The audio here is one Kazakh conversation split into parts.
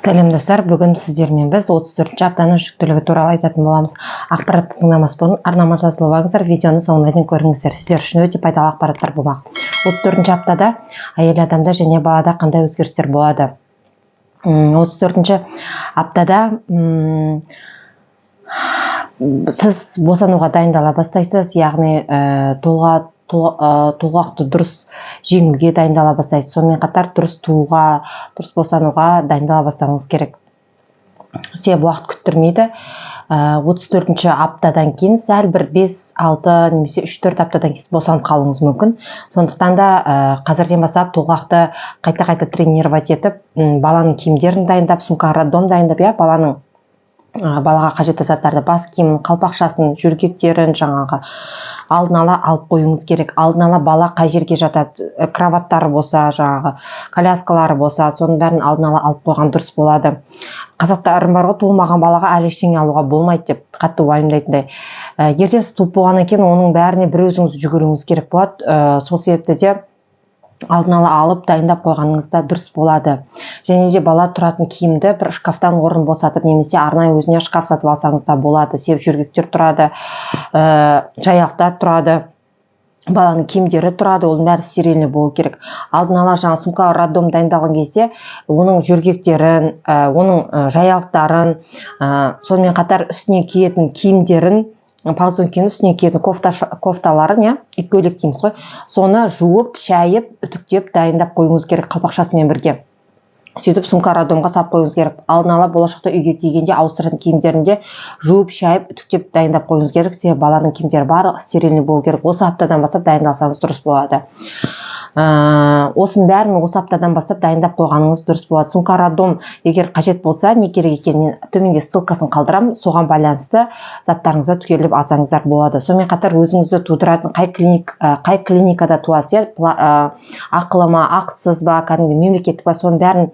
Сәлем достар, бүгін сіздермен біз 34-ші аптаның жүктілігі туралы айтатын боламыз. Ақпаратты тыңдамас бұрын арнама жазылып алыңыздар, видеоны соңына дейін көріңіздер. Сіздер үшін өте пайдалы ақпараттар болмақ. 34-ші аптада әйел адамда және балада қандай өзгерістер болады? 34-ші аптада сіз босануға дайындала бастайсыз, яғни толғақты дұрыс жеңуге дайындала бастайсыз. Сонымен қатар дұрыс босануға дайындала бастауыңыз керек. Себебі уақыт күттірмейді. 34-ші аптадан кейін сәл бір 5-6 немесе 3-4 аптадан кейін босанып қалуыңыз мүмкін. Сондықтан да қазірден бастап толғақты қайта тренировать етіп, баланың киімдерін дайындап, сумка роддом дайындап, балаға қажетті заттарды, бас киімін, қалпақшасын, жүргектерін жаңағы алдын ала алып қоюыңыз керек. Алдын ала бала қай жерге жатады, кроваттары болса, жаңағы коляскалары болса, соның бәрін алдын ала алып қойған дұрыс болады. Қазақта ырым бар ғой, туылмаған балаға әлі ештеңе алуға болмайды деп қатты уайымдайтындай. Ертең сіз туып болғаннан кейін оның бәріне бір өзіңіз жүгіруіңіз керек болады. Сол себепті де алдын ала алып дайындап қойғаныңыз да дұрыс болады. Және де бала тұратын киімді бір шкафтан орын босатып, немесе арнайы өзіне шкаф сатып алсаңыз да болады. Себебі жүргектер тұрады, жайықтар тұрады, баланың киімдері тұрады, оның бәрі стерильный болу керек. Алдын ала жаңа сумка роддом дайындалған кезде оның жүргектерін, оның жайықтарын, сонымен қатар үстіне киетін киімдерін, палсон киім үстіне киетін кофталарын, көйлек дейміз ғой, соны жуып, шайып, үтіктеп дайындап қоюыңыз керек қалпақшасымен бірге. Сөйтіп сумка роддомға салып қоюыңыз керек. Алдын ала болашақта үйге кигенде ауыстыратын киімдерінде жуып, шайып, үтіктеп дайындап қоюыңыз керек. Себебі баланың киімдері барлығы стерильный болу керек. Осы аптадан бастап дайындалсаңыз дұрыс болады. Осының бәрін осы аптадан бастап дайындап қойғаныңыз дұрыс болады. Сумка роддом егер қажет болса, не керек екенін мен төменге ссылкасын қалдырамын, соған байланысты заттарыңызды түгелдеп алсаңыздар болады. Сонымен қатар өзіңізді тудыратын қай клиникада туасыз, ақылы ма, ақысыз ба, кәдімгі мемлекеттік ба, соның бәрін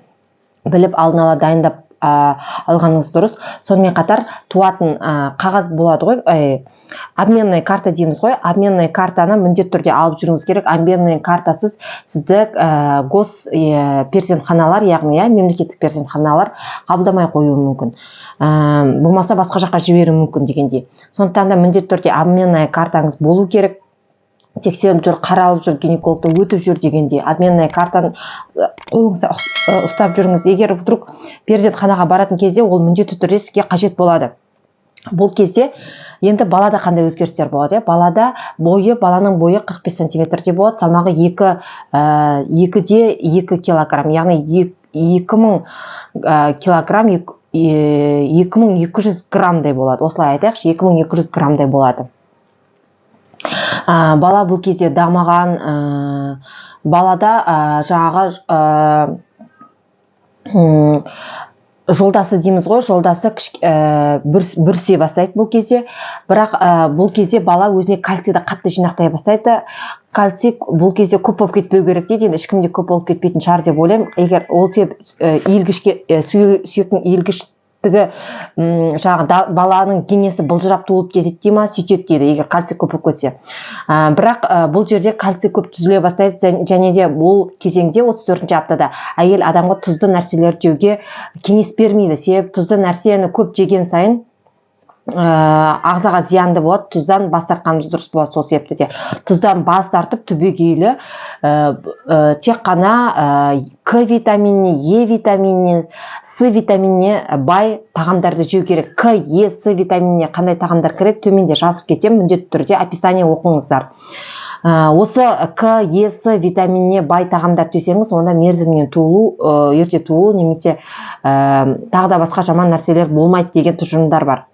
біліп алдын ала дайындап алғаныңыз дұрыс. Сонымен қатар туатын қағаз болады ғой, обменная карта дейміз ғой, обменная картаны міндетті түрде алып жүруіңіз керек. Обменная картасыз сізді гос перзентханалар, яғни мемлекеттік перзентханалар қабылдамай қоюы мүмкін. Болмаса басқа жаққа жіберуі мүмкін дегендей. Сондықтан да міндетті түрде обменная картаңыз болу керек. Тексеріп жүр, қаралып жүр, гинекологты өтіп жүр дегенде обменная картаны қолыңызда ұстап жүріңіз. Егер вдруг перзентханаға баратын кезде ол міндетті түрде сізге қажет болады. Бұл кезде енді балада қандай өзгерістер болады? Баланың бойы 45 сантиметрде болады, салмағы 2,2 килограмм, яғни 2000 килограмм, 2200 граммдай болады. Осылай айтайықшы, 2200 граммдай болады. Бала бұл кезде дамыған, балада жаңағы жолдасы дейміз ғой, жолдасы бүрсе бастайды бұл кезде. Бірақ бұл кезде бала өзіне кальцийді қатты жинақтай бастайды. Кальций бұл кезде көп болып кетпеу керек дейді. Енді ешкімде көп болып кетпейтін шығар деп ойлаймын. Егер ол сүйектің иілгіштігі баланың денесі бұлжырап туылып кетеді дей ма, сөйтеді дейді, егер кальций көп болып кетсе. Бірақ бұл жерде кальций көп түзіле бастайды, және де бұл кезеңде 34-ші аптада әйел адамға тұзды нәрселер жеуге кеңес бермейді. Себебі тұзды нәрсені көп жеген сайын ағзаға зиянды болады, тұздан бас тартқанымыз дұрыс болады. Сол себепті де тұздан бас тартып түбегейлі тек қана К витаминіне, Е витаминіне, С витаминіне бай тағамдарды жеу керек. К, Е, С витаминіне қандай тағамдар кіреді, төменде жазып кетемін, міндетті түрде описание оқыңыздар. Осы К, Е, С витаминіне бай тағамдар жесеңіз, онда мерзімнен туылу, ерте туылу немесе тағы да басқа жаман нәрселер болмайды деген тұжырымдар бар.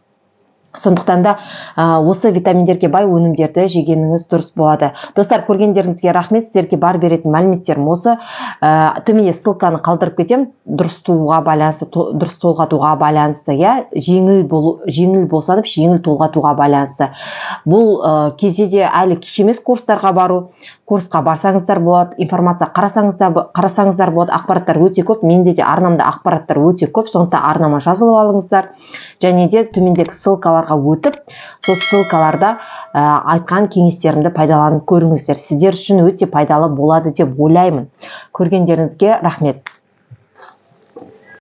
Сондықтан да осы витаминдерге бай өнімдерді жегеніңіз дұрыс болады. Достар, көргендеріңізге рахмет. Сіздерге бар беретін мәліметтерім осы. Төменде ссылканы қалдырып кетемін. Дұрыс толғатуға байланысты, жеңіл босанып, жеңіл толғатуға байланысты. Бұл кезде де әлі кеш емес курстарға бару. Курсқа барсаңыздар болады, информация қарасаңыздар болады, ақпараттар өте көп. Менде де арнамда ақпараттар өте көп, сондықтан арнама жазылып алыңыздар. Және де төмендегі ссылкаларға өтіп, сол ссылкаларда айтқан кеңестерімді пайдаланып көріңіздер. Сіздер үшін өте пайдалы болады деп ойлаймын. Көргендеріңізге рахмет.